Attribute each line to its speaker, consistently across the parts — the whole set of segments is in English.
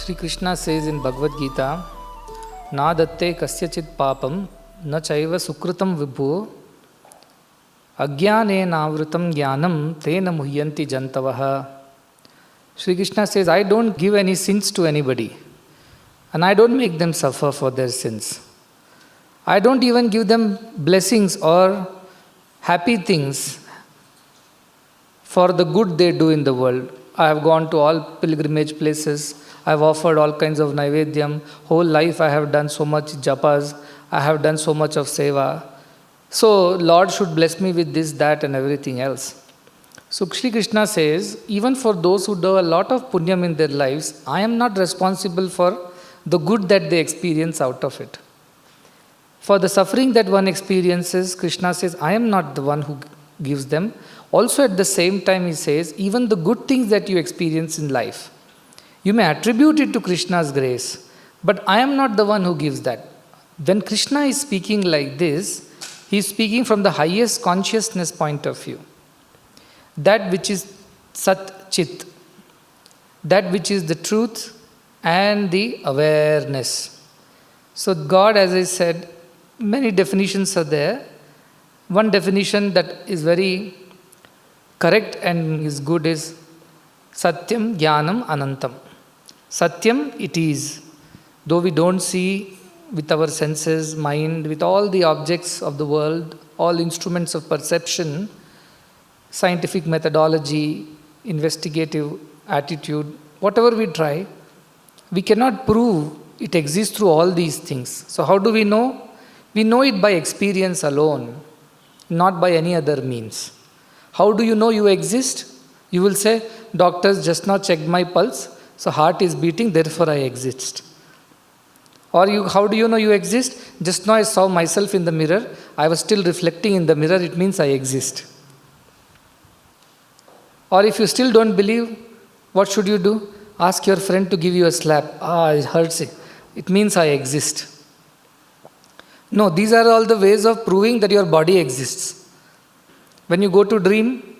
Speaker 1: Sri Krishna says in Bhagavad Gita, Na datte kasyachit papam na chaiva sukritam vibhu ajnane navritam jnānam tena muhyanti jantavaha. Sri Krishna says, I don't give any sins to anybody and I don't make them suffer for their sins. I don't even give them blessings or happy things for the good they do in the world. I have gone to all pilgrimage places. I have offered all kinds of naivedyam. Whole life I have done so much japas. I have done so much of seva. So Lord should bless me with this, that and everything else. So Sri Krishna says, even for those who do a lot of punyam in their lives, I am not responsible for the good that they experience out of it. For the suffering that one experiences, Krishna says, I am not the one who gives them. Also at the same time he says, even the good things that you experience in life, you may attribute it to Krishna's grace, but I am not the one who gives that. When Krishna is speaking like this, he is speaking from the highest consciousness point of view. That which is Sat Chit, that which is the truth and the awareness. So God, as I said, many definitions are there. One definition that is very correct and is good is satyam, jñānam, anantam. Satyam, it is. Though we don't see with our senses, mind, with all the objects of the world, all instruments of perception, scientific methodology, investigative attitude, whatever we try, we cannot prove it exists through all these things. So how do we know? We know it by experience alone, not by any other means. How do you know you exist? You will say, doctors just now checked my pulse, so heart is beating, therefore I exist. Or how do you know you exist? Just now I saw myself in the mirror, I was still reflecting in the mirror, it means I exist. Or if you still don't believe, what should you do? Ask your friend to give you a slap. It hurts. It means I exist. No, these are all the ways of proving that your body exists. When you go to dream,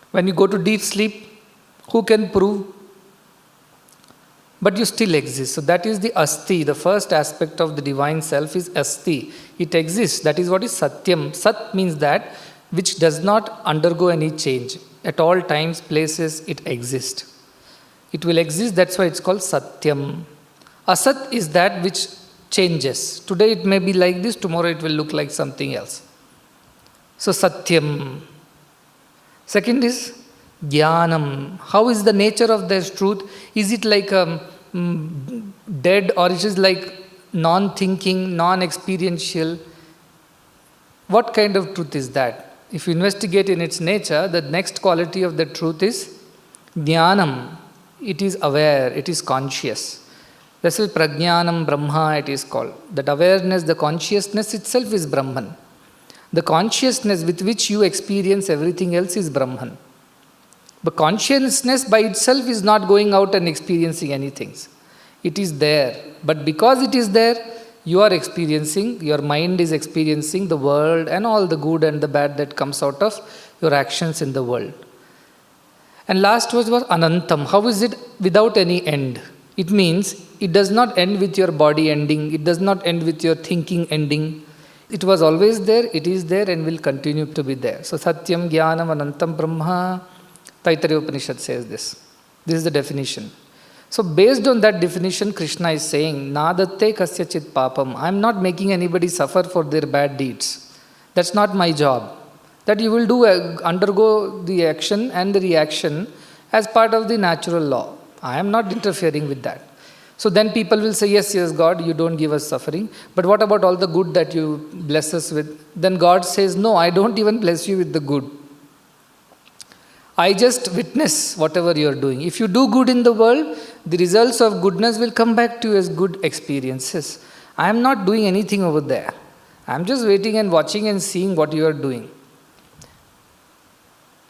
Speaker 1: when you go to deep sleep, who can prove? But you still exist. So that is the asti. The first aspect of the divine self is asti. It exists. That is what is satyam. Sat means that which does not undergo any change. At all times, places, it exists. It will exist, that's why it's called satyam. Asat is that which changes. Today it may be like this, tomorrow it will look like something else. So satyam. Second is jñānam. How is the nature of this truth? Is it like dead, or it is like non-thinking, non-experiential? What kind of truth is that? If you investigate in its nature, the next quality of the truth is jñānam. It is aware, it is conscious. This is prajñānam brahma, it is called. That awareness, the consciousness itself is Brahman. The consciousness with which you experience everything else is Brahman. But consciousness by itself is not going out and experiencing anything. It is there. But because it is there, you are experiencing, your mind is experiencing the world and all the good and the bad that comes out of your actions in the world. And last was anantam. How is it without any end? It means it does not end with your body ending. It does not end with your thinking ending. It was always there, it is there and will continue to be there. So satyam, jñānam, anantam, brahma. Taittiriya Upanishad says this. This is the definition. So based on that definition, Krishna is saying, Na datte kasyachit papam. I am not making anybody suffer for their bad deeds. That's not my job. That you will do undergo the action and the reaction as part of the natural law. I am not interfering with that. So then people will say, yes, God, you don't give us suffering. But what about all the good that you bless us with? Then God says, no, I don't even bless you with the good. I just witness whatever you are doing. If you do good in the world, the results of goodness will come back to you as good experiences. I am not doing anything over there. I am just waiting and watching and seeing what you are doing.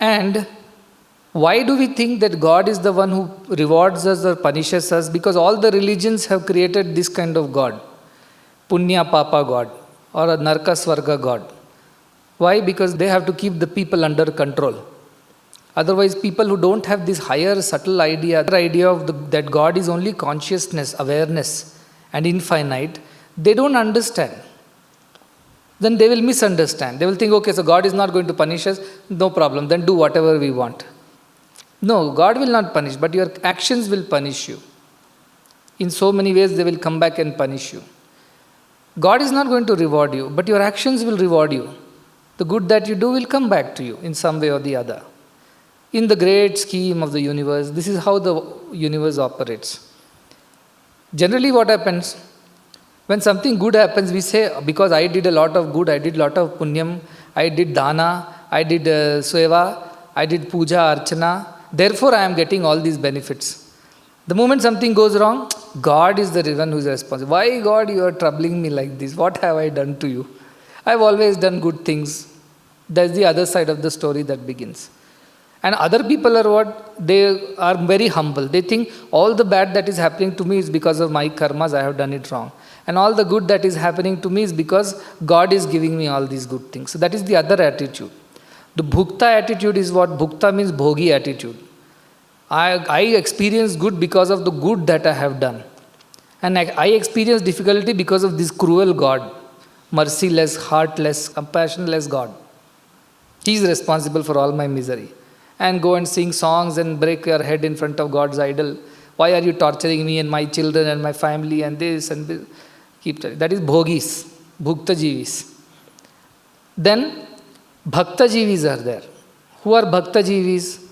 Speaker 1: And why do we think that God is the one who rewards us or punishes us? Because all the religions have created this kind of God. Punya Papa God or a Narka Swarga God. Why? Because they have to keep the people under control. Otherwise, people who don't have this higher subtle idea of that God is only consciousness, awareness and infinite, they don't understand. Then they will misunderstand. They will think, okay, so God is not going to punish us, no problem, then do whatever we want. No, God will not punish, but your actions will punish you. In so many ways, they will come back and punish you. God is not going to reward you, but your actions will reward you. The good that you do will come back to you in some way or the other. In the great scheme of the universe, this is how the universe operates. Generally, what happens? When something good happens, we say, because I did a lot of good, I did a lot of punyam, I did dana, I did seva, I did puja, archana, therefore I am getting all these benefits. The moment something goes wrong, God is the one who is responsible. Why, God, you are troubling me like this? What have I done to you? I have always done good things. That's the other side of the story that begins. And other people are what? They are very humble. They think all the bad that is happening to me is because of my karmas, I have done it wrong. And all the good that is happening to me is because God is giving me all these good things. So that is the other attitude. The bhukta attitude is what? Bhukta means bhogi attitude. I experience good because of the good that I have done. And I experience difficulty because of this cruel God, merciless, heartless, compassionless God. He is responsible for all my misery. And go and sing songs and break your head in front of God's idol. Why are you torturing me and my children and my family and this and this? That is bhogis, bhukta jivis. Then bhakta jivis are there. Who are bhakta jivis?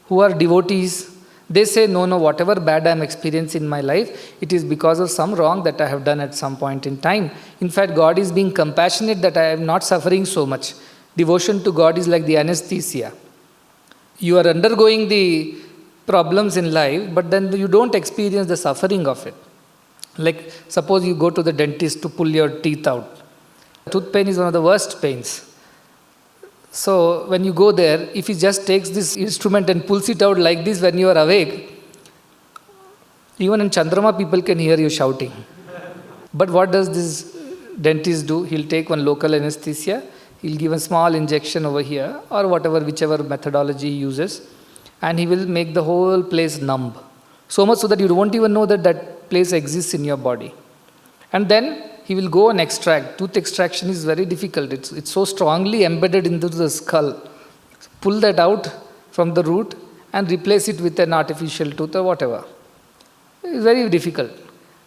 Speaker 1: Who are devotees? They say, no, whatever bad I am experiencing in my life, it is because of some wrong that I have done at some point in time. In fact, God is being compassionate that I am not suffering so much. Devotion to God is like the anesthesia. You are undergoing the problems in life, but then you don't experience the suffering of it. Like, suppose you go to the dentist to pull your teeth out. Tooth pain is one of the worst pains. So, when you go there, if he just takes this instrument and pulls it out like this when you are awake, even in Chandrama people can hear you shouting. But what does this dentist do? He'll take one local anesthesia, he'll give a small injection over here, or whichever methodology he uses, and he will make the whole place numb. So much so that you won't even know that that place exists in your body. And then he will go and extract. Tooth extraction is very difficult. It's so strongly embedded into the skull. Pull that out from the root and replace it with an artificial tooth or whatever. It's very difficult.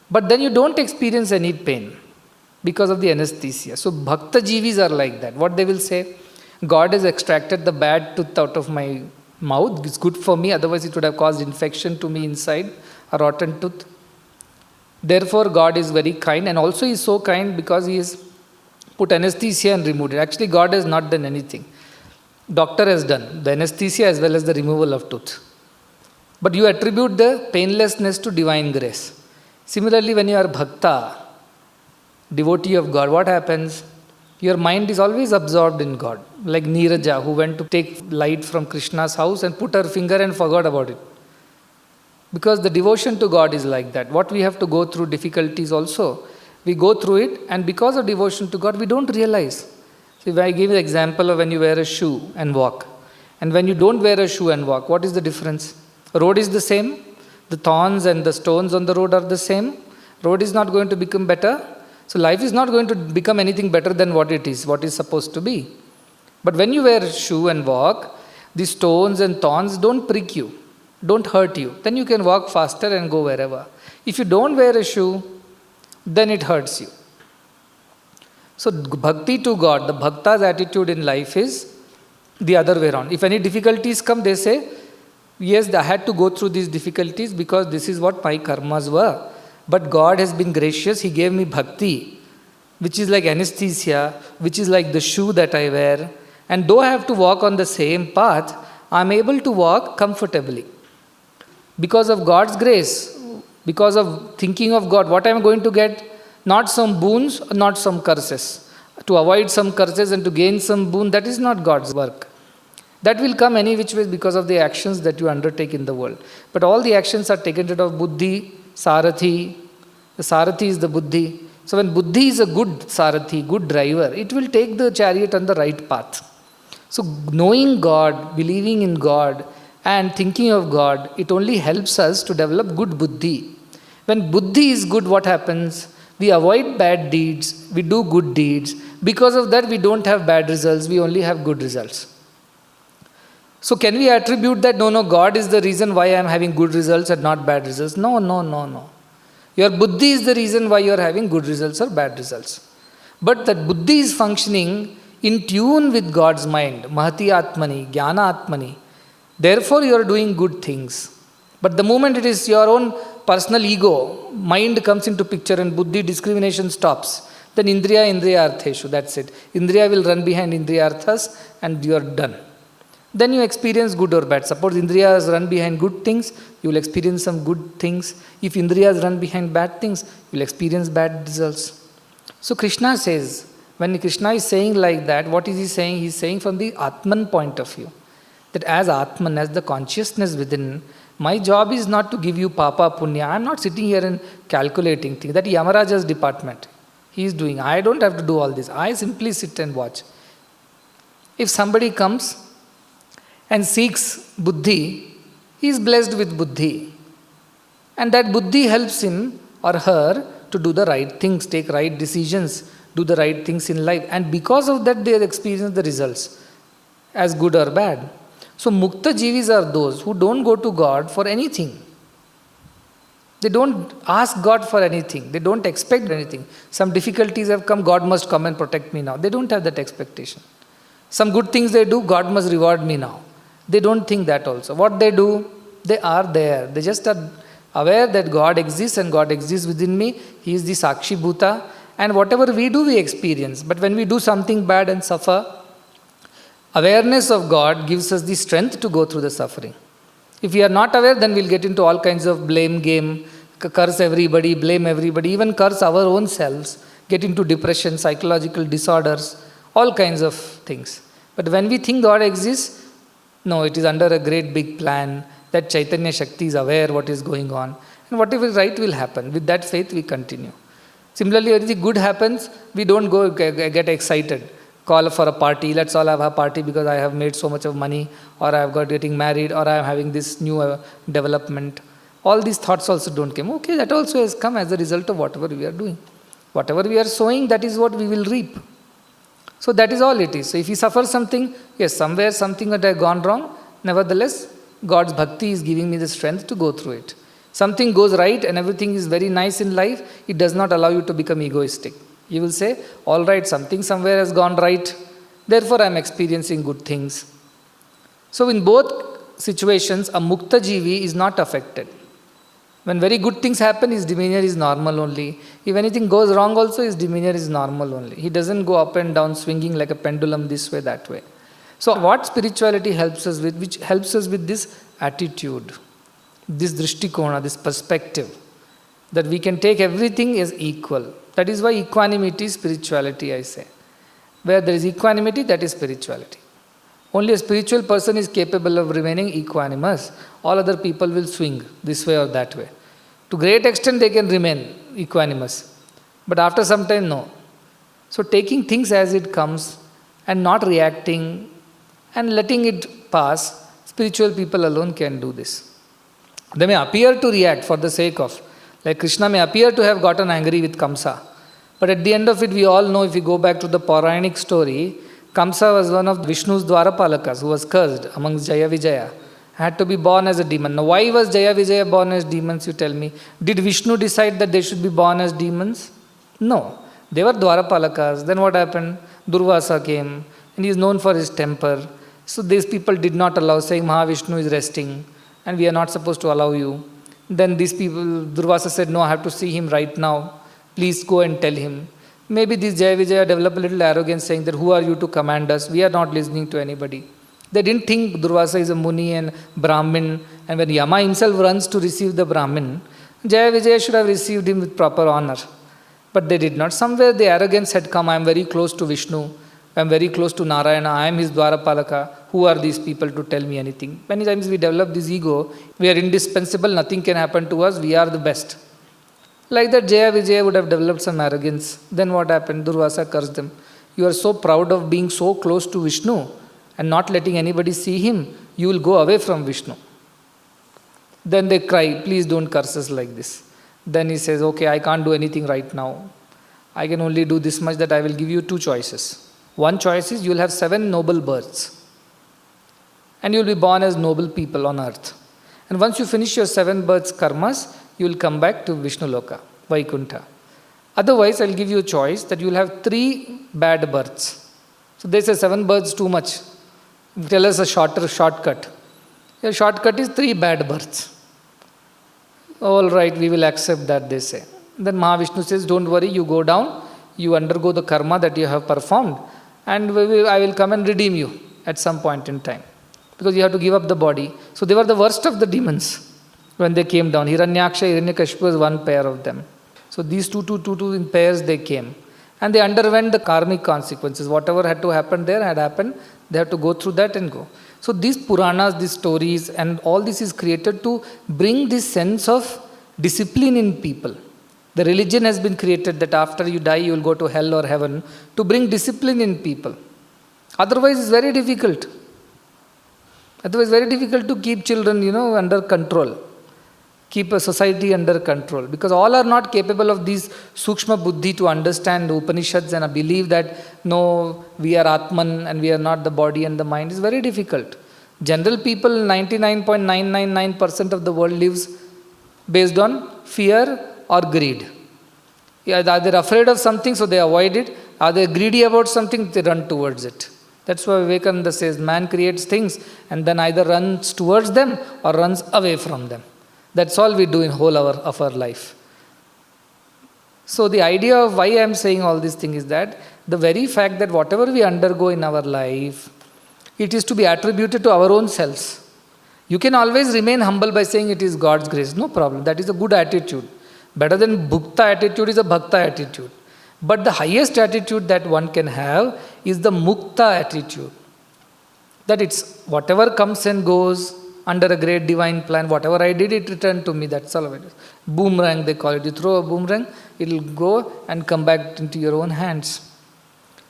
Speaker 1: But then you don't experience any pain because of the anesthesia. So bhakta jivis are like that. What they will say? God has extracted the bad tooth out of my mouth. It's good for me. Otherwise it would have caused infection to me inside, a rotten tooth. Therefore, God is very kind, and also He is so kind because He has put anesthesia and removed it. Actually, God has not done anything. Doctor has done the anesthesia as well as the removal of tooth. But you attribute the painlessness to divine grace. Similarly, when you are bhakta, devotee of God, what happens? Your mind is always absorbed in God. Like Neeraja, who went to take light from Krishna's house and put her finger and forgot about it. Because the devotion to God is like that. What we have to go through difficulties also, we go through it, and because of devotion to God, we don't realize. So if I give you the example of when you wear a shoe and walk, and when you don't wear a shoe and walk, what is the difference? The road is the same. The thorns and the stones on the road are the same. Road is not going to become better. So life is not going to become anything better than what it is supposed to be. But when you wear a shoe and walk, the stones and thorns don't prick you. Don't hurt you. Then you can walk faster and go wherever. If you don't wear a shoe, then it hurts you. So bhakti to God, the bhakta's attitude in life is the other way around. If any difficulties come, they say, yes, I had to go through these difficulties because this is what my karmas were. But God has been gracious. He gave me bhakti, which is like anesthesia, which is like the shoe that I wear. And though I have to walk on the same path, I am able to walk comfortably. Because of God's grace, because of thinking of God, what I am going to get? Not some boons, not some curses. To avoid some curses and to gain some boon, that is not God's work. That will come any which way because of the actions that you undertake in the world. But all the actions are taken rid of buddhi, sarathi. The sarathi is the buddhi. So when buddhi is a good sarathi, good driver, it will take the chariot on the right path. So knowing God, believing in God and thinking of God, it only helps us to develop good buddhi. When buddhi is good, what happens? We avoid bad deeds, we do good deeds. Because of that, we don't have bad results, we only have good results. So can we attribute that, no, God is the reason why I am having good results and not bad results? No. Your buddhi is the reason why you are having good results or bad results. But that buddhi is functioning in tune with God's mind, mahati ātmani, jñāna ātmani. Therefore you are doing good things. But the moment it is your own personal ego, mind comes into picture and buddhi discrimination stops, then indriya artheshu, that's it. Indriya will run behind indriya arthas and you are done. Then you experience good or bad. Suppose indriyas run behind good things, you will experience some good things. If indriyas run behind bad things, you will experience bad results. So Krishna says, when Krishna is saying like that, what is he saying? He is saying from the ātman point of view. That as ātman, as the consciousness within, my job is not to give you papa, punya. I am not sitting here and calculating things. That Yamaraja's department, he is doing. I don't have to do all this. I simply sit and watch. If somebody comes and seeks buddhi, he is blessed with buddhi. And that buddhi helps him or her to do the right things, take right decisions, do the right things in life. And because of that, they experience the results, as good or bad. So mukta jivis are those who don't go to God for anything. They don't ask God for anything. They don't expect anything. Some difficulties have come, God must come and protect me now. They don't have that expectation. Some good things they do, God must reward me now. They don't think that also. What they do, they are there. They just are aware that God exists and God exists within me. He is the Sakshi Bhuta. And whatever we do, we experience. But when we do something bad and suffer, awareness of God gives us the strength to go through the suffering. If we are not aware, then we'll get into all kinds of blame game, curse everybody, blame everybody, even curse our own selves, get into depression, psychological disorders, all kinds of things. But when we think God exists, no, it is under a great big plan, that Chaitanya Shakti is aware what is going on, and whatever is right will happen. With that faith, we continue. Similarly, when anything good happens, we don't go get excited, call for a party, let's all have a party because I have made so much of money, or I have got getting married, or I am having this new development. All these thoughts also don't come. Okay, that also has come as a result of whatever we are doing. Whatever we are sowing, that is what we will reap. So that is all it is. So if you suffer something, yes, somewhere something that has gone wrong, nevertheless, God's bhakti is giving me the strength to go through it. Something goes right and everything is very nice in life, it does not allow you to become egoistic. You will say, all right, something somewhere has gone right, therefore I am experiencing good things. So in both situations, a mukta jivi is not affected. When very good things happen, his demeanor is normal only. If anything goes wrong also, his demeanor is normal only. He doesn't go up and down swinging like a pendulum this way, that way. So what spirituality helps us with, which helps us with this attitude, this drishtikona, this perspective, that we can take everything as equal. That is why equanimity is spirituality, I say. Where there is equanimity, that is spirituality. Only a spiritual person is capable of remaining equanimous. All other people will swing this way or that way. To great extent they can remain equanimous. But after some time, no. So taking things as it comes and not reacting and letting it pass, spiritual people alone can do this. They may appear to react for the sake of, like Krishna may appear to have gotten angry with Kamsa. But at the end of it, we all know, if we go back to the Puranic story, Kamsa was one of Vishnu's Dwarapalakas who was cursed amongst Jaya Vijaya. Had to be born as a demon. Now why was Jaya Vijaya born as demons, you tell me? Did Vishnu decide that they should be born as demons? No. They were Dwarapalakas. Then what happened? Durvasa came and he is known for his temper. So these people did not allow, saying Mahavishnu is resting and we are not supposed to allow you. Then these people, Durvasa said, no, I have to see him right now. Please go and tell him. Maybe this Jaya Vijaya developed a little arrogance, saying that who are you to command us? We are not listening to anybody. They didn't think Durvasa is a Muni and Brahmin, and when Yama himself runs to receive the Brahmin, Jaya Vijaya should have received him with proper honor. But they did not. Somewhere the arrogance had come, I am very close to Vishnu, I am very close to Narayana, I am his Dwarapalaka. Who are these people to tell me anything? Many times we develop this ego, we are indispensable, nothing can happen to us, we are the best. Like that, Jaya Vijaya would have developed some arrogance. Then what happened? Durvasa cursed them. You are so proud of being so close to Vishnu and not letting anybody see him, you will go away from Vishnu. Then they cry, please don't curse us like this. Then he says, okay, I can't do anything right now. I can only do this much, that I will give you 2 choices. One choice is you will have 7 noble births. And you will be born as noble people on earth. And once you finish your 7 births karmas, you will come back to Vishnu Loka, Vaikuntha. Otherwise, I will give you a choice that you will have 3 bad births. So they say 7 births too much. Tell us a shortcut. Your shortcut is 3 bad births. All right, we will accept that, they say. Then Mahavishnu says, don't worry, you go down, you undergo the karma that you have performed, and I will come and redeem you at some point in time. Because you have to give up the body. So they were the worst of the demons when they came down. Hiranyaksha, Hiranyakashipu was one pair of them. So these two in pairs they came. And they underwent the karmic consequences. Whatever had to happen there had happened. They have to go through that and go. So these Puranas, these stories, and all this is created to bring this sense of discipline in people. The religion has been created that after you die, you will go to hell or heaven, to bring discipline in people. Otherwise, it's very difficult. Otherwise, very difficult to keep children, under control. Keep a society under control. Because all are not capable of these sukshma buddhi to understand the Upanishads and believe that, no, we are ātman and we are not the body and the mind. It's very difficult. General people, 99.999% of the world lives based on fear or greed. Are they afraid of something, so they avoid it? Are they greedy about something, they run towards it. That's why Vivekananda says, man creates things and then either runs towards them or runs away from them. That's all we do in whole of our life. So the idea of why I am saying all these things is that the very fact that whatever we undergo in our life, it is to be attributed to our own selves. You can always remain humble by saying it is God's grace. No problem. That is a good attitude. Better than bhukta attitude is a bhakta attitude. But the highest attitude that one can have is the mukta attitude. That it's whatever comes and goes under a great divine plan, whatever I did, it returned to me. That's all it is. Boomerang, they call it. You throw a boomerang, it will go and come back into your own hands.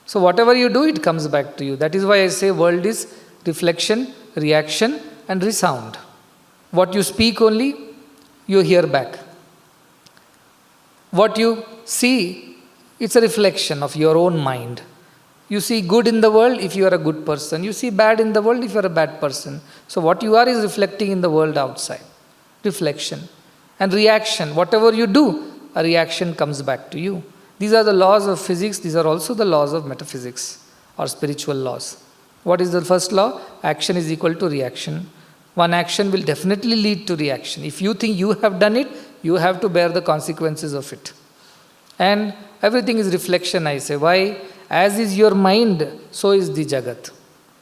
Speaker 1: So whatever you do, it comes back to you. That is why I say world is reflection, reaction and resound. What you speak only, you hear back. What you see, it's a reflection of your own mind. You see good in the world if you are a good person. You see bad in the world if you are a bad person. So what you are is reflecting in the world outside. Reflection. And reaction. Whatever you do, a reaction comes back to you. These are the laws of physics. These are also the laws of metaphysics or spiritual laws. What is the first law? Action is equal to reaction. One action will definitely lead to reaction. If you think you have done it, you have to bear the consequences of it. And everything is reflection, I say. Why? As is your mind, so is the Jagat.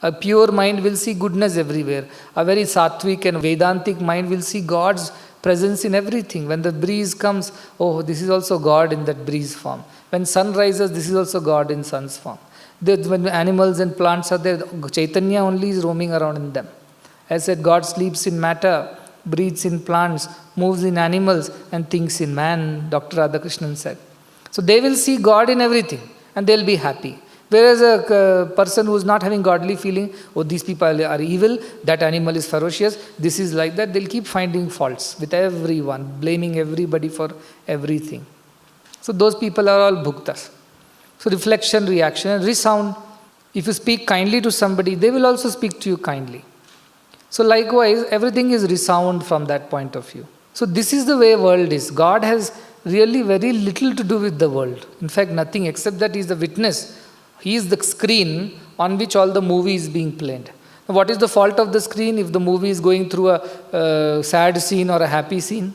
Speaker 1: A pure mind will see goodness everywhere. A very sattvic and Vedantic mind will see God's presence in everything. When the breeze comes, oh, this is also God in that breeze form. When sun rises, this is also God in sun's form. When animals and plants are there, Chaitanya only is roaming around in them. As I said, God sleeps in matter, breathes in plants, moves in animals and thinks in man, Dr. Radhakrishnan said. So they will see God in everything and they will be happy. Whereas a person who is not having godly feeling, oh, these people are evil, that animal is ferocious, this is like that, they'll keep finding faults with everyone, blaming everybody for everything. So those people are all bhuktas. So reflection, reaction and resound. If you speak kindly to somebody, they will also speak to you kindly. So likewise, everything is resound from that point of view. So this is the way world is. God has really very little to do with the world. In fact, nothing except that He is the witness. He is the screen on which all the movie is being played. Now, what is the fault of the screen if the movie is going through a sad scene or a happy scene?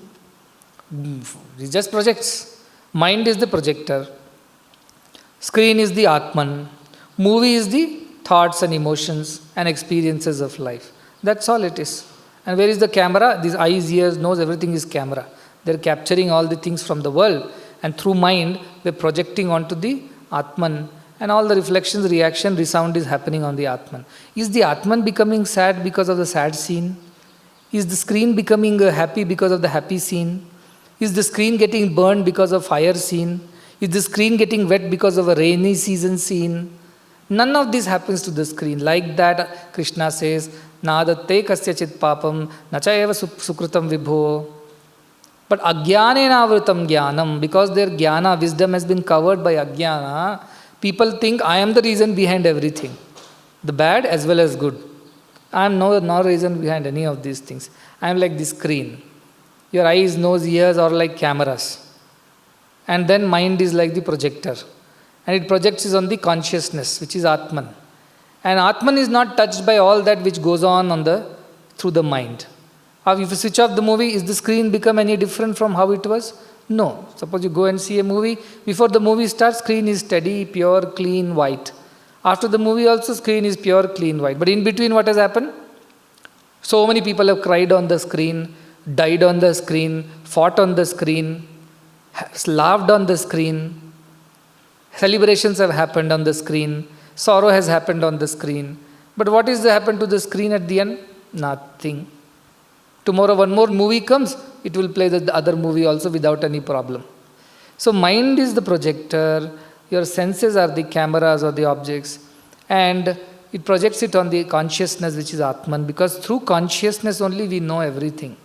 Speaker 1: It just projects. Mind is the projector. Screen is the ātman. Movie is the thoughts and emotions and experiences of life. That's all it is. And where is the camera? These eyes, ears, nose, everything is camera. They're capturing all the things from the world. And through mind, they're projecting onto the ātman. And all the reflections, reaction, resound is happening on the ātman. Is the ātman becoming sad because of the sad scene? Is the screen becoming happy because of the happy scene? Is the screen getting burned because of fire scene? Is the screen getting wet because of a rainy season scene? None of this happens to the screen. Like that, Krishna says, Nadatte kasyachit papam, nacha eva sukrutam vibho. But ajnanena avrutam jnānam, because their jnana, wisdom has been covered by ajnana, people think I am the reason behind everything. The bad as well as good. I am no reason behind any of these things. I am like the screen. Your eyes, nose, ears are like cameras. And then mind is like the projector. And it projects on the consciousness, which is ātman. And ātman is not touched by all that which goes on through the mind. If you switch off the movie, is the screen become any different from how it was? No. Suppose you go and see a movie. Before the movie starts, screen is steady, pure, clean, white. After the movie also, screen is pure, clean, white. But in between, what has happened? So many people have cried on the screen, died on the screen, fought on the screen, laughed on the screen. Celebrations have happened on the screen. Sorrow has happened on the screen. But what is happened to the screen at the end? Nothing. Tomorrow one more movie comes, it will play the other movie also without any problem. So mind is the projector, your senses are the cameras or the objects, and it projects it on the consciousness, which is Atman, because through consciousness only we know everything.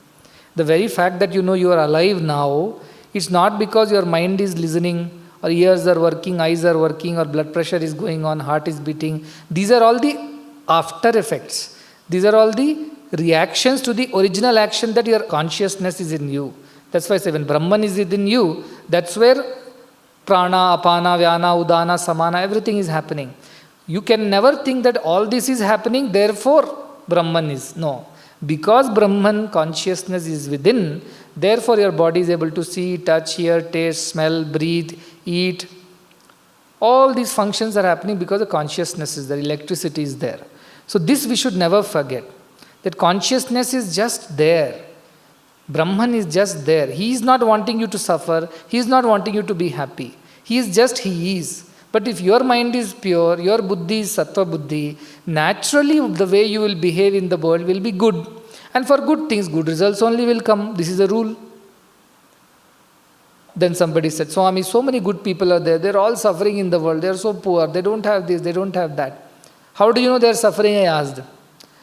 Speaker 1: The very fact that you know you are alive now, it's not because your mind is listening, or ears are working, eyes are working, or blood pressure is going on, heart is beating. These are all the after effects. These are all the reactions to the original action that your consciousness is in you. That's why I say when Brahman is within you, that's where prana, apana, vyana, udana, samana, everything is happening. You can never think that all this is happening, therefore Brahman is. No. Because Brahman consciousness is within, therefore your body is able to see, touch, hear, taste, smell, breathe, eat. All these functions are happening because the consciousness is there, electricity is there. So this we should never forget. That consciousness is just there. Brahman is just there. He is not wanting you to suffer. He is not wanting you to be happy. He is just He is. But if your mind is pure, your buddhi is sattva buddhi, naturally the way you will behave in the world will be good. And for good things, good results only will come. This is a rule. Then somebody said, Swami, so many good people are there. They are all suffering in the world. They are so poor. They don't have this. They don't have that. How do you know they are suffering? I asked.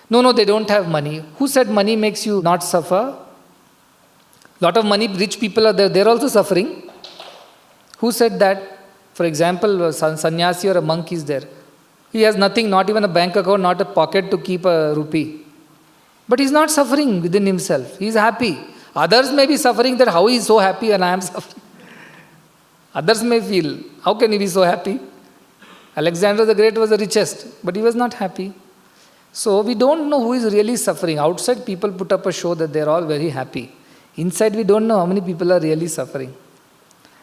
Speaker 1: No, they don't have money. Who said money makes you not suffer? Lot of money, rich people are there. They are also suffering. Who said that? For example, a sannyasi or a monk is there. He has nothing, not even a bank account, not a pocket to keep a rupee. But he is not suffering within himself. He is happy. Others may be suffering that how he is so happy and I am suffering. Others may feel, how can he be so happy? Alexander the Great was the richest, but he was not happy. So we don't know who is really suffering. Outside people put up a show that they are all very happy. Inside we don't know how many people are really suffering.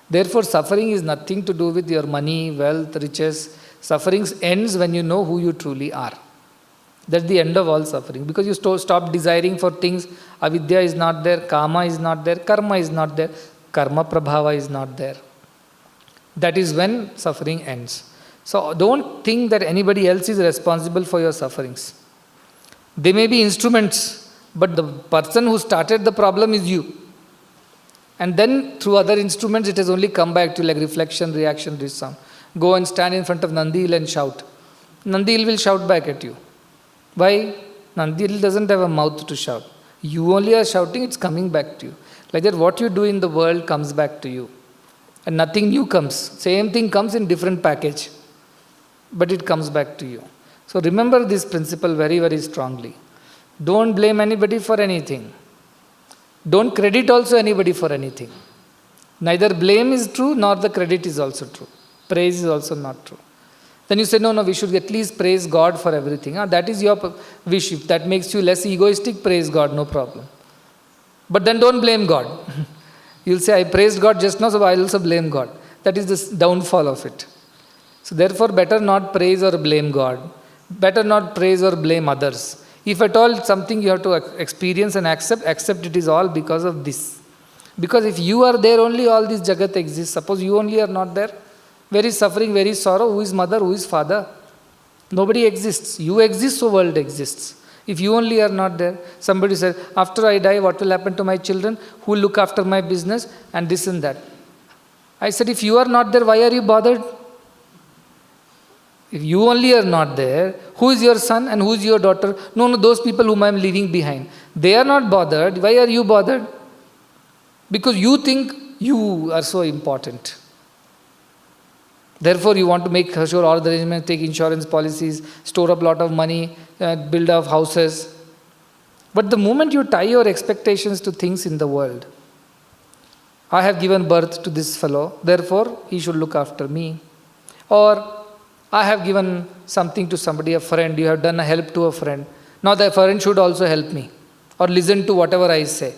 Speaker 1: Therefore suffering is nothing to do with your money, wealth, riches. Suffering ends when you know who you truly are. That's the end of all suffering. Because you stop desiring for things. Avidya is not there, kama is not there, karma is not there, karma prabhava is not there. That is when suffering ends. So don't think that anybody else is responsible for your sufferings. They may be instruments, but the person who started the problem is you. And then through other instruments it has only come back to like reflection, reaction, resound. Go and stand in front of Nandi Hill and shout. Nandi Hill will shout back at you. Why? Nandi Hill doesn't have a mouth to shout. You only are shouting, it's coming back to you. Like that what you do in the world comes back to you. And nothing new comes. Same thing comes in different package. But it comes back to you. So remember this principle very, very strongly. Don't blame anybody for anything. Don't credit also anybody for anything. Neither blame is true, nor the credit is also true. Praise is also not true. Then you say, no, we should at least praise God for everything. That is your wish. If that makes you less egoistic, praise God, no problem. But then don't blame God. You'll say, I praised God just now, so I'll also blame God. That is the downfall of it. So therefore, better not praise or blame God. Better not praise or blame others. If at all something you have to experience and accept it is all because of this. Because if you are there, only all this Jagat exists. Suppose you only are not there, where is suffering, where is sorrow, who is mother, who is father? Nobody exists. You exist, so world exists. If you only are not there, somebody said, after I die, what will happen to my children? Who will look after my business? And this and that. I said, if you are not there, why are you bothered? If you only are not there, who is your son and who is your daughter? No, those people whom I am leaving behind. They are not bothered. Why are you bothered? Because you think you are so important. Therefore, you want to make sure all the arrangements, take insurance policies, store up a lot of money, build up houses. But the moment you tie your expectations to things in the world, I have given birth to this fellow, therefore he should look after me. Or I have given something to somebody, a friend, you have done a help to a friend. Now the friend should also help me or listen to whatever I say.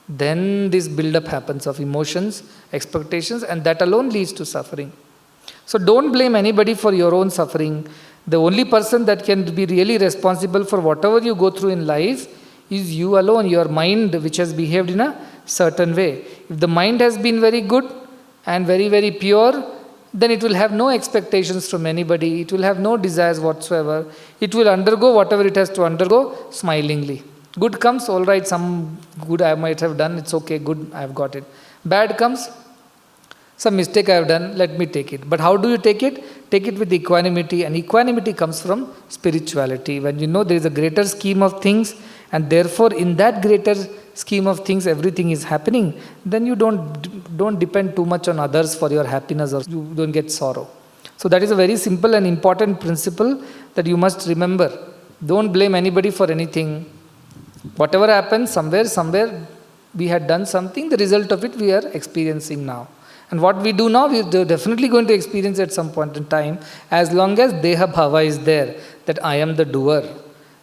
Speaker 1: Then this build-up happens of emotions, expectations, and that alone leads to suffering. So don't blame anybody for your own suffering. The only person that can be really responsible for whatever you go through in life is you alone, your mind, which has behaved in a certain way. If the mind has been very good and very, very pure, then it will have no expectations from anybody. It will have no desires whatsoever. It will undergo whatever it has to undergo smilingly. Good comes, all right, some good I might have done, it's okay, good, I have got it. Bad comes, some mistake I have done, let me take it. But how do you take it? Take it with equanimity, and equanimity comes from spirituality. When you know there is a greater scheme of things, and therefore in that greater scheme of things everything is happening, then you don't depend too much on others for your happiness, or you don't get sorrow. So that is a very simple and important principle that you must remember. Don't blame anybody for anything. Whatever happens, somewhere we had done something, the result of it we are experiencing now. And what we do now, we are definitely going to experience at some point in time, as long as Deha Bhava is there, that I am the doer.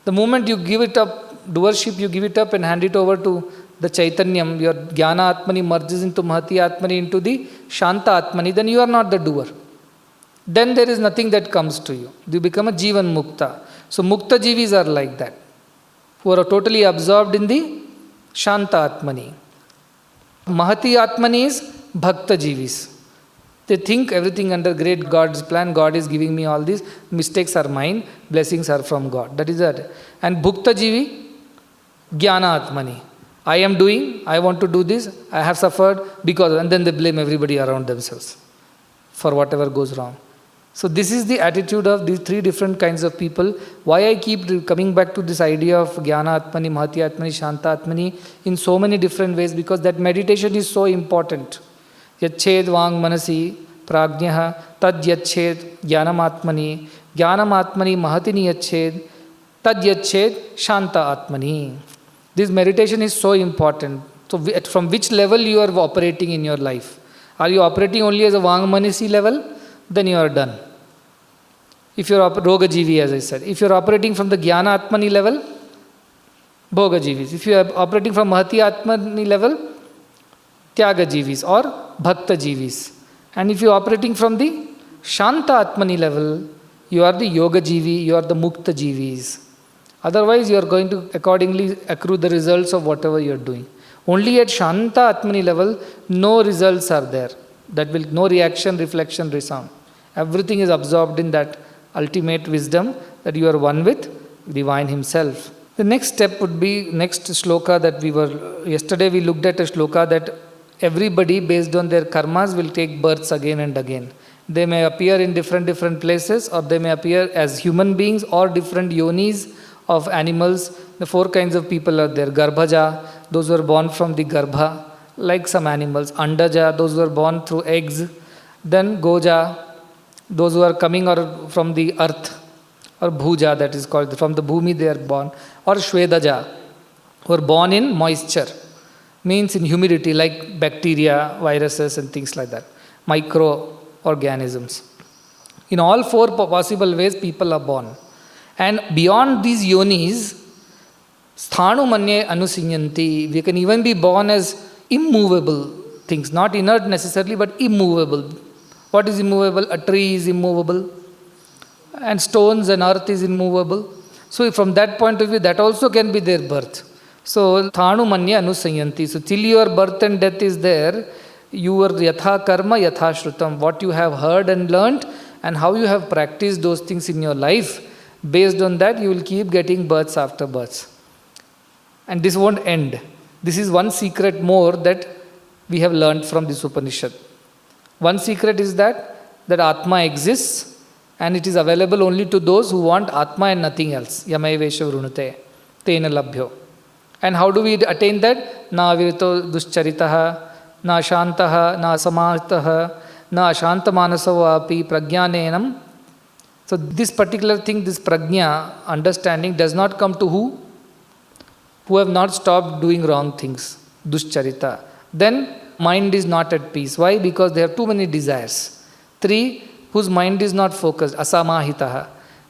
Speaker 1: The moment you give it up, doership, you give it up and hand it over to the Chaitanyam, your Jnana Atmani merges into Mahati Atmani, into the Shanta Atmani, then you are not the doer. Then there is nothing that comes to you. You become a Jivan Mukta. So Mukta Jivis are like that, who are totally absorbed in the Shanta Atmani. Mahati Atmani is Bhakta Jivis. They think everything under great God's plan, God is giving me all these, mistakes are mine, blessings are from God. That is that. And Bhukta Jivi, Jnana Atmani. I am doing, I want to do this, I have suffered because, and then they blame everybody around themselves for whatever goes wrong. So this is the attitude of these three different kinds of people. Why I keep coming back to this idea of Jnana Atmani, Mahati Atmani, Shanta Atmani in so many different ways, because that meditation is so important. Yached Vang Manasi Prajnaha Tad Yached Jnanam Atmani Mahatini Yached Tad Yached Shanta Atmani. This meditation is so important. So from which level you are operating in your life? Are you operating only as a Vang Manasi level? Then you are done. If you are Roga Jivi, as I said. If you are operating from the Jnana Atmani level, Bhoga Jivis. If you are operating from Mahati Atmani level, Tyaga Jivis or Bhakta Jivis. And if you are operating from the Shanta Atmani level, you are the Yoga Jivi, you are the Mukta Jivis. Otherwise, you are going to accordingly accrue the results of whatever you are doing. Only at Shanta Atmani level, no results are there. That will, no reaction, reflection, resound. Everything is absorbed in that ultimate wisdom that you are one with Divine Himself. The next step would be, next shloka that yesterday we looked at a shloka that everybody based on their karmas will take births again and again. They may appear in different places, or they may appear as human beings or different yonis of animals. The four kinds of people are there. Garbhaja, those who are born from the garbha, like some animals. Andaja, those who are born through eggs. Then Goja, those who are coming or from the earth. Or Bhuja, that is called, from the Bhumi they are born. Or Shvedaja, who are born in moisture. Means in humidity, like bacteria, viruses and things like that. Microorganisms. In all four possible ways, people are born. And beyond these yonis, sthanu manye anusinyanti, we can even be born as immovable things, not inert necessarily, but immovable. What is immovable? A tree is immovable, and stones and earth is immovable. So from that point of view, that also can be their birth. So sthanu manye anusinyanti. So till your birth and death is there, your yatha karma yatha shrutam, what you have heard and learnt, and how you have practiced those things in your life, based on that you will keep getting births after births. And this won't end. This is one secret more that we have learned from this Upanishad. One secret is that Atma exists, And it is available only to those who want Atma and nothing else. Yamayavesha vrunute, tena labhyo. And how do we attain that? Na avirito duscharitaha, na shantaha, na asamahitaha, na ashantamanasava api prajnanenam. So this particular thing, this prajna, understanding, does not come to who? Who have not stopped doing wrong things. Duscharita. Then mind is not at peace. Why? Because they have too many desires. 3, whose mind is not focused. Asamahitaha.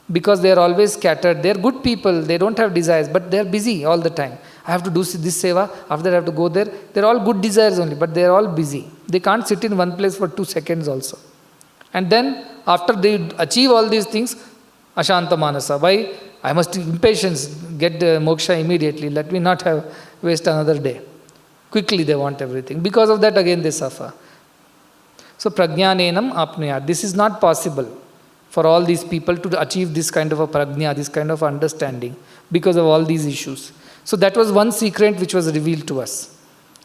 Speaker 1: Because they are always scattered. They are good people. They don't have desires, but they are busy all the time. I have to do this seva, after that I have to go there. They are all good desires only, but they are all busy. They can't sit in one place for 2 seconds also. And then, after they achieve all these things, Ashanta Manasa. Why? I must impatience, get moksha immediately. Let me not waste another day. Quickly they want everything. Because of that again they suffer. So prajnanenam apnuyat. This is not possible for all these people to achieve this kind of a prajna, this kind of understanding, because of all these issues. So that was one secret which was revealed to us.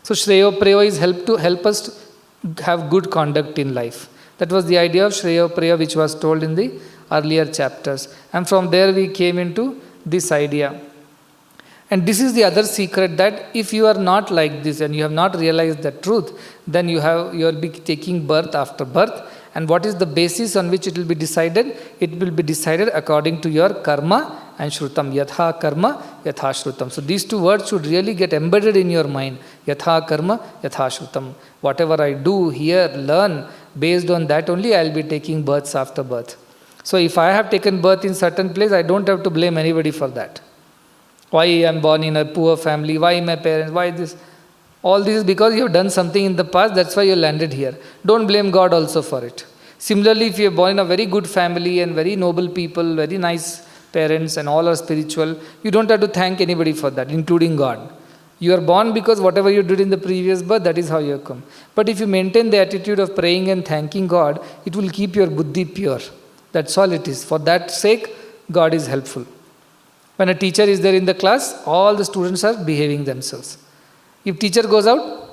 Speaker 1: So Shreyo Preyo is help us to have good conduct in life. That was the idea of Shreyo Preyo which was told in the earlier chapters. And from there we came into this idea. And this is the other secret, that if you are not like this and you have not realized the truth, then you will be taking birth after birth. And what is the basis on which it will be decided? It will be decided according to your karma and shrutam. Yatha karma, yatha shrutam. So these 2 words should really get embedded in your mind. Yatha karma, yatha shrutam. Whatever I do, hear, learn, based on that only I will be taking births after birth. So if I have taken birth in certain place, I don't have to blame anybody for that. Why I am born in a poor family, why my parents, why this? All this is because you have done something in the past, that's why you landed here. Don't blame God also for it. Similarly, if you are born in a very good family and very noble people, very nice parents and all are spiritual, you don't have to thank anybody for that, including God. You are born because whatever you did in the previous birth, that is how you have come. But if you maintain the attitude of praying and thanking God, it will keep your buddhi pure. That's all it is. For that sake, God is helpful. When a teacher is there in the class, all the students are behaving themselves. If teacher goes out,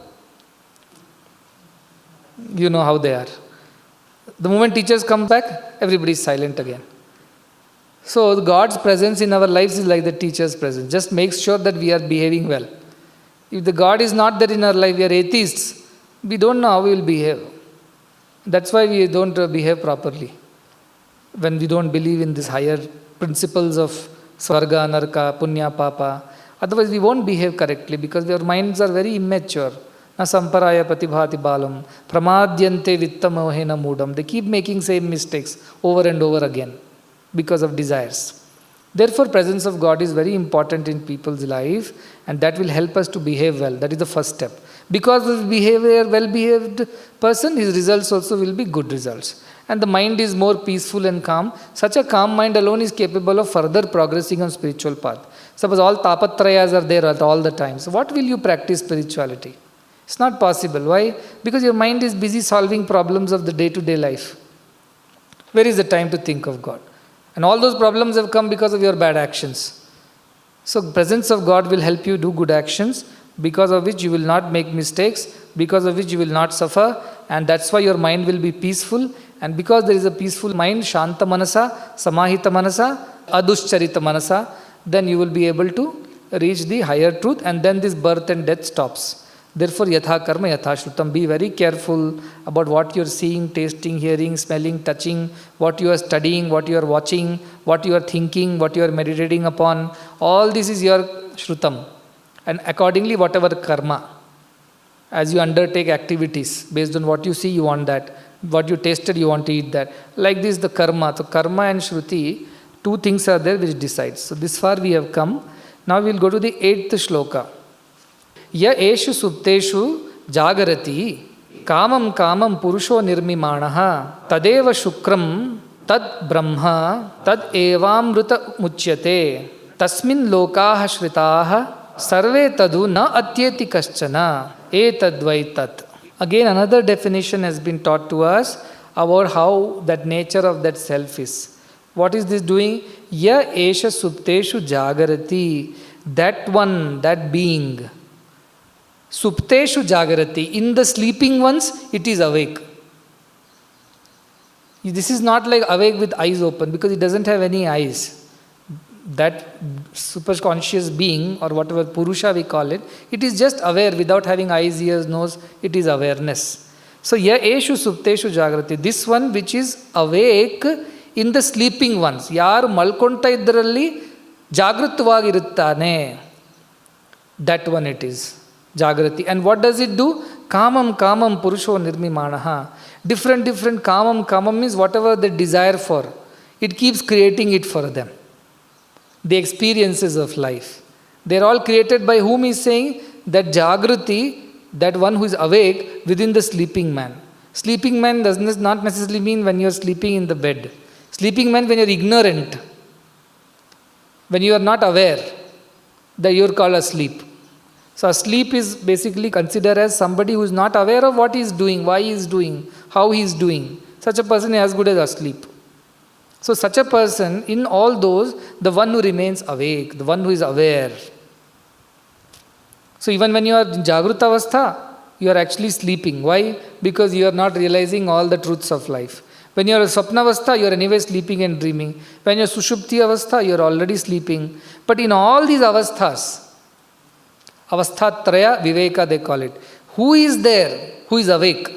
Speaker 1: you know how they are. The moment teachers come back, everybody is silent again. So God's presence in our lives is like the teacher's presence. Just make sure that we are behaving well. If the God is not there in our life, we are atheists, we don't know how we will behave. That's why we don't behave properly. When we don't believe in these higher principles of Swarga, Narka, Punya, Papa. Otherwise we won't behave correctly because our minds are very immature. Na samparaya pratibhati balam, pramadyante vittamohena mudam. They keep making same mistakes over and over again because of desires. Therefore, presence of God is very important in people's life, and that will help us to behave well. That is the first step. Because of behavior, well-behaved person, his results also will be good results. And the mind is more peaceful and calm. Such a calm mind alone is capable of further progressing on spiritual path. Suppose all tapatrayas are there all the time. So what will you practice spirituality? It's not possible. Why? Because your mind is busy solving problems of the day-to-day life. Where is the time to think of God? And all those problems have come because of your bad actions. So presence of God will help you do good actions, because of which you will not make mistakes, because of which you will not suffer, and that's why your mind will be peaceful. And because there is a peaceful mind, Shanta Manasa, Samahita Manasa, Aduscharita Manasa, then you will be able to reach the higher truth, and then this birth and death stops. Therefore, Yatha Karma, Yatha Shrutam. Be very careful about what you are seeing, tasting, hearing, smelling, touching, what you are studying, what you are watching, what you are thinking, what you are meditating upon. All this is your Shrutam. And accordingly, whatever karma, as you undertake activities, based on what you see, you want that. What you tasted, you want to eat that. Like this, the karma. So karma and Shruti, 2 things are there which decides. So this far we have come. Now we will go to the 8th shloka. Ya eshu supteshu jagarati kamam kamam purusho nirmimanaha tadeva shukram tad brahma tad evamruta muchyate tasmin lokaha shritaha sarve tadu na atyeti kaschana etadvai tat. Again, another definition has been taught to us about how that nature of that self is. What is this doing? Ya esha supteshu jagarati. That one, that being. Supteshu jagarati. In the sleeping ones, it is awake. This is not like awake with eyes open, because it doesn't have any eyes. That superconscious being, or whatever Purusha we call it, it is just aware without having eyes, ears, nose. It is awareness. So, ya eshu supteshu jagrati. This one which is awake in the sleeping ones. Yaru malkonta iddaralli jagrutvagi. That one it is. Jagrati. And what does it do? Kamam purusho nirmimanaha. Different kamam means whatever they desire for. It keeps creating it for them. The experiences of life. They are all created by whom he is saying? That Jagrati, that one who is awake within the sleeping man. Sleeping man does not necessarily mean when you are sleeping in the bed. Sleeping man when you are ignorant. When you are not aware that you are called asleep. So asleep is basically considered as somebody who is not aware of what he is doing, why he is doing, how he is doing. Such a person is as good as asleep. So such a person, in all those, the one who remains awake, the one who is aware. So even when you are in Jagruta Avastha, you are actually sleeping. Why? Because you are not realizing all the truths of life. When you are in Swapna Avastha, you are anyway sleeping and dreaming. When you are Sushupti Avastha, you are already sleeping. But in all these Avasthas, Avasthatraya Viveka they call it. Who is there? Who is awake?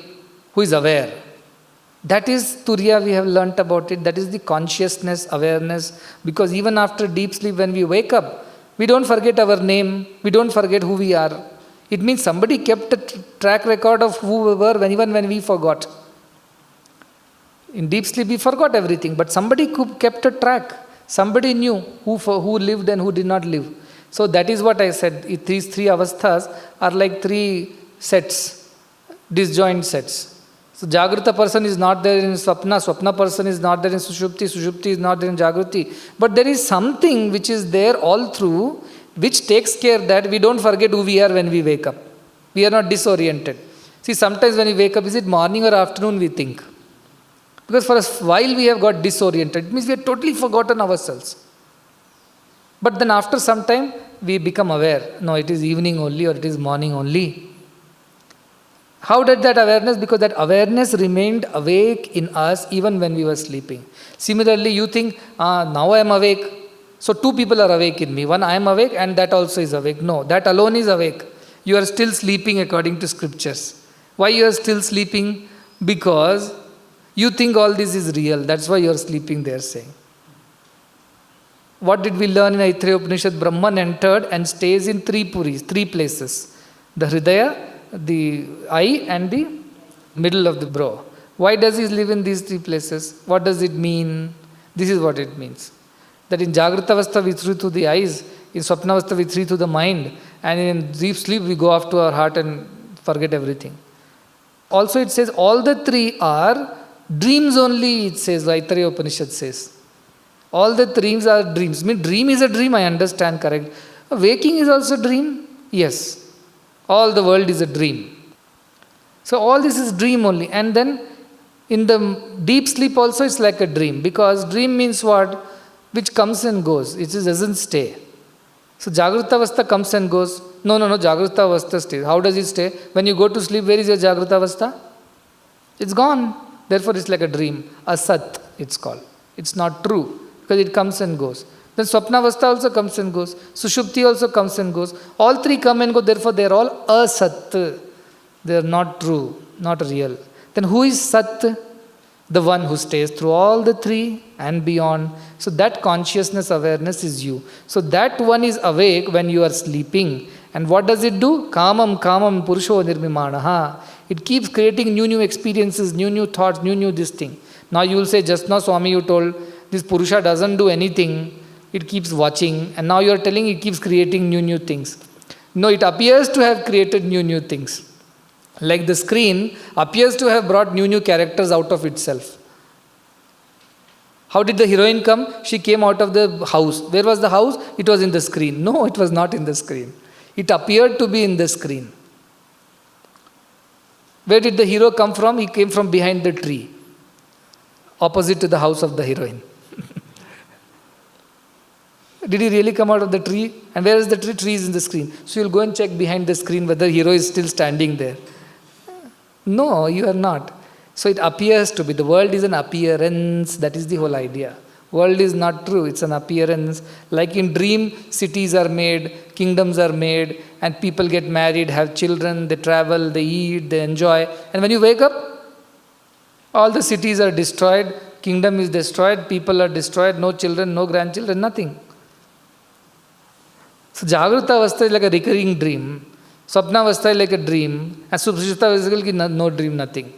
Speaker 1: Who is aware? That is Turiya, we have learnt about it. That is the consciousness, awareness. Because even after deep sleep, when we wake up, we don't forget our name. We don't forget who we are. It means somebody kept a track record of who we were even when we forgot. In deep sleep, we forgot everything. But somebody kept a track. Somebody knew who lived and who did not live. So that is what I said. These three avasthas are like three sets, disjoint sets. So Jagruta person is not there in Swapna, Swapna person is not there in Sushupti, Sushupti is not there in Jagruti. But there is something which is there all through, which takes care that we don't forget who we are when we wake up. We are not disoriented. See, sometimes when we wake up, is it morning or afternoon we think? Because for a while we have got disoriented. It means we have totally forgotten ourselves. But then after some time, we become aware. No, it is evening only or it is morning only. How did that awareness? Because that awareness remained awake in us even when we were sleeping. Similarly, you think, now I am awake. So two people are awake in me. One, I am awake and that also is awake. No, that alone is awake. You are still sleeping according to scriptures. Why you are still sleeping? Because you think all this is real. That's why you are sleeping, they are saying. What did we learn in Upanishad? Brahman entered and stays in three puris, three places. The Hridaya, the eye and the middle of the brow. Why does he live in these three places? What does it mean? This is what it means. That in Jagruta Avastha we through to the eyes, in Swapna Avastha we through to the mind, and in deep sleep we go off to our heart and forget everything. Also it says all the three are dreams only, it says, Upanishad says. All the dreams are dreams. I mean, dream is a dream, I understand, correct. Waking is also a dream? Yes. All the world is a dream. So all this is dream only. And then in the deep sleep also it's like a dream. Because dream means what? Which comes and goes. It doesn't stay. So Jagruta Avastha comes and goes. No, Jagruta Avastha stays. How does it stay? When you go to sleep, where is your Jagruta Avastha? It's gone. Therefore it's like a dream. Asat it's called. It's not true. Because it comes and goes. Then Swapna Avastha also comes and goes. Sushupti also comes and goes. All three come and go. Therefore, they are all asat. They are not true, not real. Then who is Sat? The one who stays through all the three and beyond. So that consciousness awareness is you. So that one is awake when you are sleeping. And what does it do? Kamam purusho nirmimanaha. It keeps creating new experiences, new thoughts, new this thing. Now you will say, just now Swami you told, this Purusha doesn't do anything. It keeps watching, and now you are telling it keeps creating new things. No, it appears to have created new things. Like the screen appears to have brought new characters out of itself. How did the heroine come? She came out of the house. Where was the house? It was in the screen. No, it was not in the screen. It appeared to be in the screen. Where did the hero come from? He came from behind the tree, opposite to the house of the heroine. Did he really come out of the tree? And where is the tree? Tree is in the screen. So you'll go and check behind the screen whether the hero is still standing there. No, you are not. So it appears to be. The world is an appearance. That is the whole idea. World is not true. It's an appearance. Like in dream, cities are made, kingdoms are made, and people get married, have children, they travel, they eat, they enjoy. And when you wake up, all the cities are destroyed, kingdom is destroyed, people are destroyed, no children, no grandchildren, nothing. So Jagruta Avastha is like a recurring dream. Swapna Avastha is like a dream. And Sushupta Avastha is like no dream, nothing.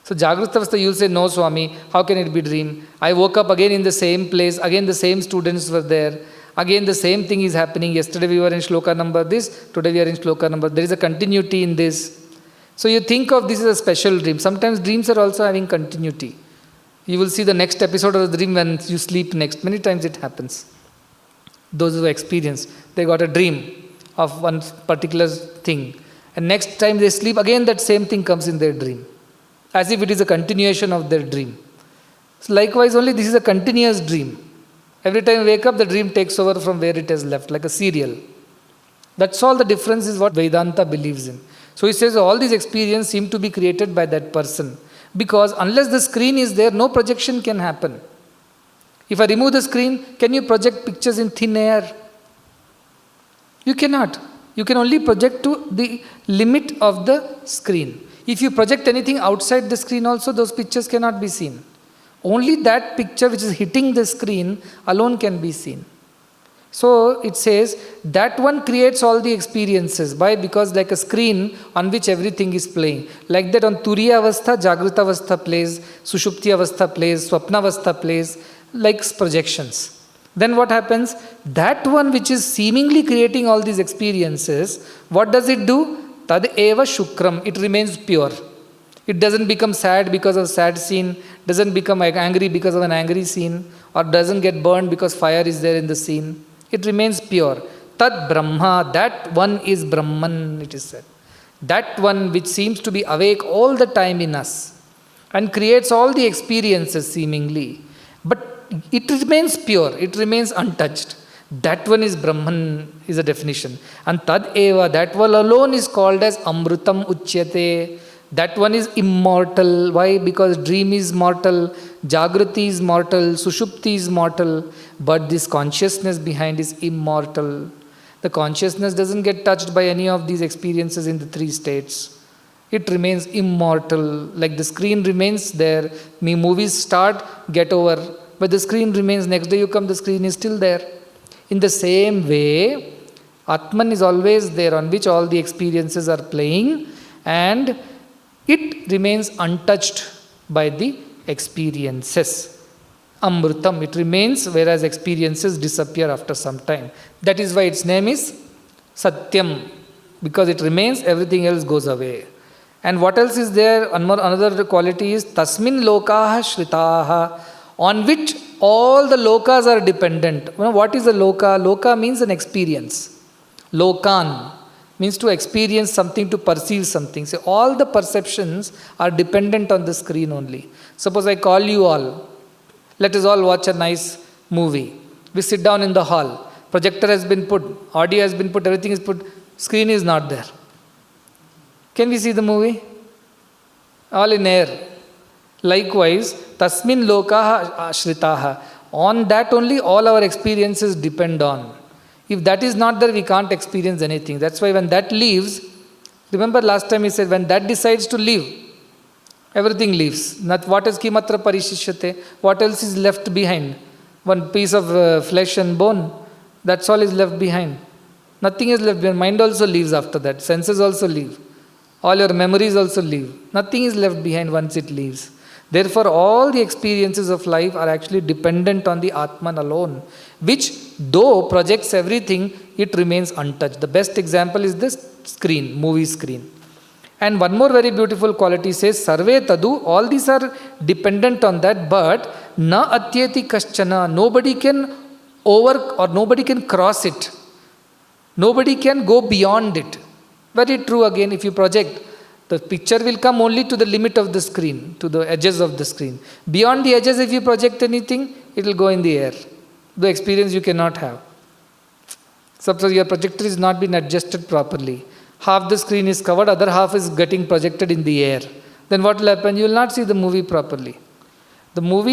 Speaker 1: So Jagruta Avastha, you will say, no Swami, how can it be dream? I woke up again in the same place, again the same students were there, again the same thing is happening. Yesterday we were in shloka number this, today we are in shloka number. There is a continuity in this. So you think of this as a special dream. Sometimes dreams are also having continuity. You will see the next episode of the dream when you sleep next. Many times it happens. Those who experience, they got a dream of one particular thing. And next time they sleep, again that same thing comes in their dream. As if it is a continuation of their dream. So likewise, only this is a continuous dream. Every time you wake up, the dream takes over from where it has left, like a serial. That's all the difference is what Vedanta believes in. So he says all these experiences seem to be created by that person. Because unless the screen is there, no projection can happen. If I remove the screen, can you project pictures in thin air? You cannot. You can only project to the limit of the screen. If you project anything outside the screen also, those pictures cannot be seen. Only that picture which is hitting the screen alone can be seen. So it says that one creates all the experiences. Why? Because like a screen on which everything is playing. Like that on Turiya Avastha, Jagruta Avastha plays, Sushupti Avastha plays, Swapna Avastha plays, like projections. Then what happens? That one which is seemingly creating all these experiences, what does it do? Tad eva shukram, it remains pure. It doesn't become sad because of sad scene, doesn't become angry because of an angry scene, or doesn't get burned because fire is there in the scene. It remains pure. Tad Brahma, that one is Brahman, it is said. That one which seems to be awake all the time in us and creates all the experiences seemingly. But it remains pure, it remains untouched. That one is Brahman, is a definition. And Tad Eva, that one alone is called as Amrutam Uchyate. That one is immortal. Why? Because dream is mortal, Jagrati is mortal, Sushupti is mortal, but this consciousness behind is immortal. The consciousness doesn't get touched by any of these experiences in the three states. It remains immortal. Like the screen remains there. Movies start, get over. But the screen remains. Next day you come, the screen is still there. In the same way, ātman is always there on which all the experiences are playing, and it remains untouched by the experiences. Amrutam, it remains, whereas experiences disappear after some time. That is why its name is satyam, because it remains, everything else goes away. And what else is there? Another quality is tasmin lokaha shritaha, on which all the lokas are dependent. What is a loka? Loka means an experience. Lokan means to experience something, to perceive something. So all the perceptions are dependent on the screen only. Suppose I call you all. Let us all watch a nice movie. We sit down in the hall. Projector has been put, audio has been put, everything is put. Screen is not there. Can we see the movie? All in air. Likewise, tasmin lokaha ashritaha. On that only all our experiences depend on. If that is not there, we can't experience anything. That's why when that leaves, remember last time he said, when that decides to leave, everything leaves. Not what is kimatra parishishyate? What else is left behind? One piece of flesh and bone. That's all is left behind. Nothing is left behind. Mind also leaves after that. Senses also leave. All your memories also leave. Nothing is left behind once it leaves. Therefore, all the experiences of life are actually dependent on the ātman alone, which though projects everything, it remains untouched. The best example is this screen, movie screen. And one more very beautiful quality says, sarve tadu, all these are dependent on that, but na atyeti kaschana, nobody can or nobody can cross it. Nobody can go beyond it. Very true again, if you project, the picture will come only to the limit of the screen, to the edges of the screen. Beyond the edges, if you project anything, it will go in the air. The experience you cannot have. Suppose your projector is not been adjusted properly. Half the screen is covered, other half is getting projected in the air. then what will happen? You will not see the movie properly.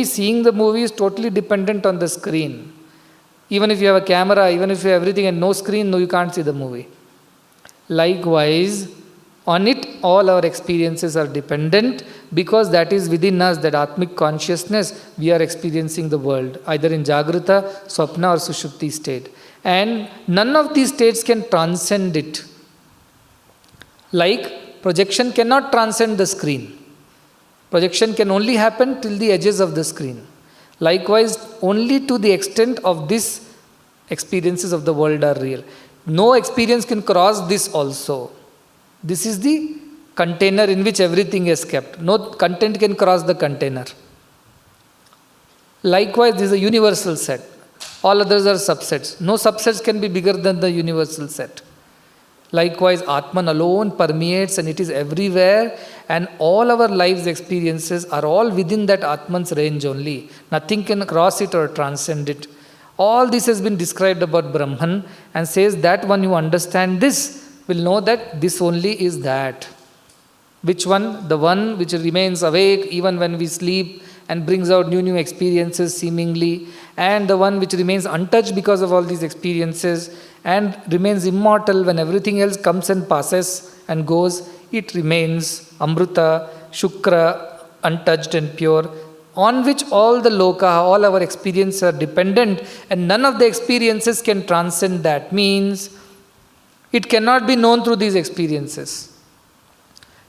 Speaker 1: Seeing the movie is totally dependent on the screen. Even if you have a camera, even if you have everything and no screen, no, you can't see the movie. Likewise, on it, all our experiences are dependent because that is within us, that Atmic consciousness, we are experiencing the world, either in Jagrata, Swapna or Sushupti state. And none of these states can transcend it. Like projection cannot transcend the screen. Projection can only happen till the edges of the screen. Likewise, only to the extent of these experiences of the world are real. No experience can cross this also. This is the container in which everything is kept. No content can cross the container. Likewise, this is a universal set. All others are subsets. No subsets can be bigger than the universal set. Likewise, Atman alone permeates and it is everywhere, and all our lives' experiences are all within that Atman's range only. Nothing can cross it or transcend it. All this has been described about Brahman, and says that one who understands this will know that this only is that. Which one? The one which remains awake even when we sleep and brings out new experiences seemingly, and the one which remains untouched because of all these experiences and remains immortal when everything else comes and passes and goes. It remains Amrita, Shukra, untouched and pure, on which all the loka, all our experiences are dependent, and none of the experiences can transcend that. Means it cannot be known through these experiences.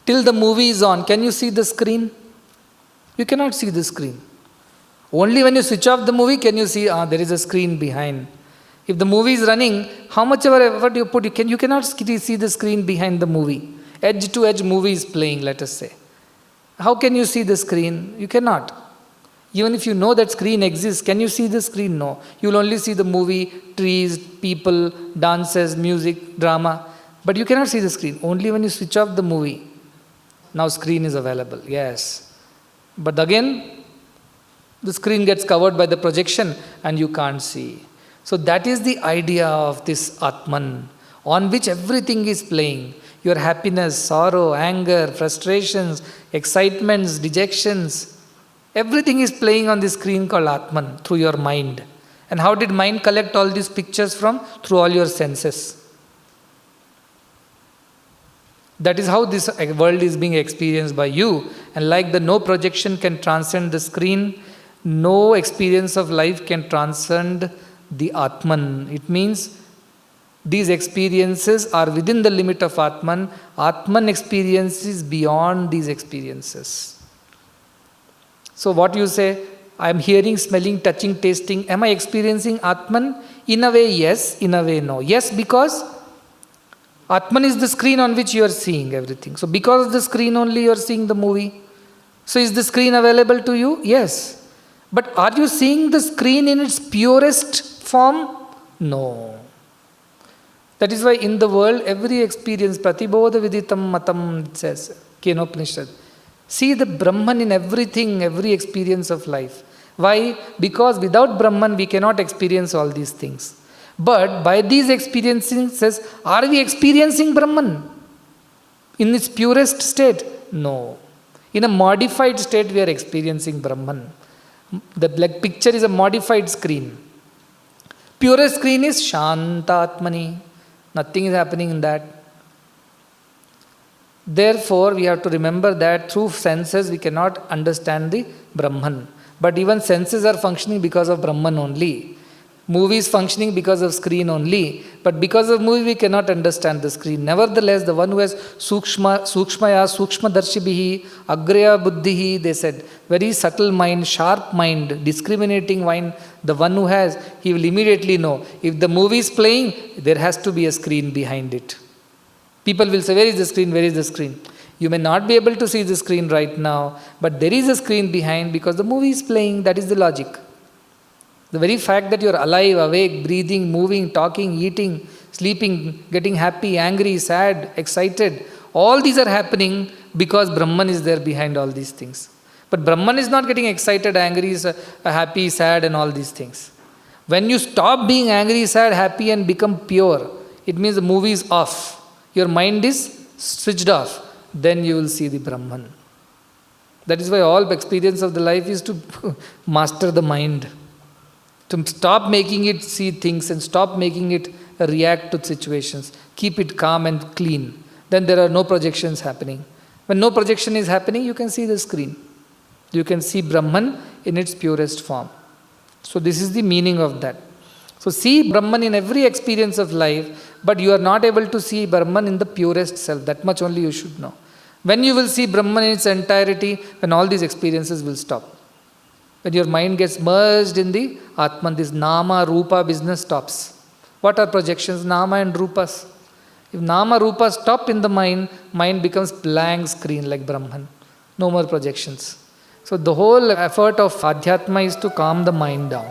Speaker 1: Till the movie is on, can you see the screen? You cannot see the screen. Only when you switch off the movie can you see, there is a screen behind. If the movie is running, how much ever effort you put, you cannot see the screen behind the movie. Edge to edge movie is playing, let us say. How can you see the screen? You cannot. Even if you know that screen exists, can you see the screen? No. You will only see the movie, trees, people, dances, music, drama. But you cannot see the screen. Only when you switch off the movie. Now screen is available. Yes. But again, the screen gets covered by the projection and you can't see. So that is the idea of this Atman, on which everything is playing. Your happiness, sorrow, anger, frustrations, excitements, dejections, everything is playing on the screen called Atman through your mind. And how did mind collect all these pictures from? Through all your senses. That is how this world is being experienced by you. And like the no projection can transcend the screen, no experience of life can transcend the Atman. It means these experiences are within the limit of Atman. Atman experience is beyond these experiences. So what you say, I am hearing, smelling, touching, tasting. Am I experiencing Atman? In a way, yes. In a way, no. Yes, because Atman is the screen on which you are seeing everything. So because of the screen only you are seeing the movie. So is the screen available to you? Yes. But are you seeing the screen in its purest form? No. That is why in the world, every experience, pratibodha viditam matam, it says, Kathopanishad. See the Brahman in everything, every experience of life. Why? Because without Brahman, we cannot experience all these things. But by these experiences, are we experiencing Brahman in its purest state? No. In a modified state, we are experiencing Brahman. The black picture is a modified screen. Purest screen is Shantatmani. Nothing is happening in that. Therefore, we have to remember that through senses we cannot understand the Brahman. But even senses are functioning because of Brahman only. Movie is functioning because of screen only. But because of movie we cannot understand the screen. Nevertheless, the one who has sukshmaya, sukshmadarshibhihi, agraya buddhihi, they said, very subtle mind, sharp mind, discriminating mind, the one who has, he will immediately know. If the movie is playing, there has to be a screen behind it. People will say, where is the screen? Where is the screen? You may not be able to see the screen right now, but there is a screen behind because the movie is playing. That is the logic. The very fact that you are alive, awake, breathing, moving, talking, eating, sleeping, getting happy, angry, sad, excited, all these are happening because Brahman is there behind all these things. But Brahman is not getting excited, angry, happy, sad and all these things. When you stop being angry, sad, happy and become pure, it means the movie is off. Your mind is switched off. Then you will see the Brahman. That is why all experience of the life is to master the mind. To stop making it see things and stop making it react to situations. Keep it calm and clean. Then there are no projections happening. When no projection is happening, you can see the screen. You can see Brahman in its purest form. So this is the meaning of that. So see Brahman in every experience of life, but you are not able to see Brahman in the purest self. That much only you should know. When you will see Brahman in its entirety, when all these experiences will stop. When your mind gets merged in the ātman, this nama, rupa business stops. What are projections? Nama and rupas. If nama, rupa stop in the mind, mind becomes blank screen like Brahman. No more projections. So the whole effort of Adhyatma is to calm the mind down.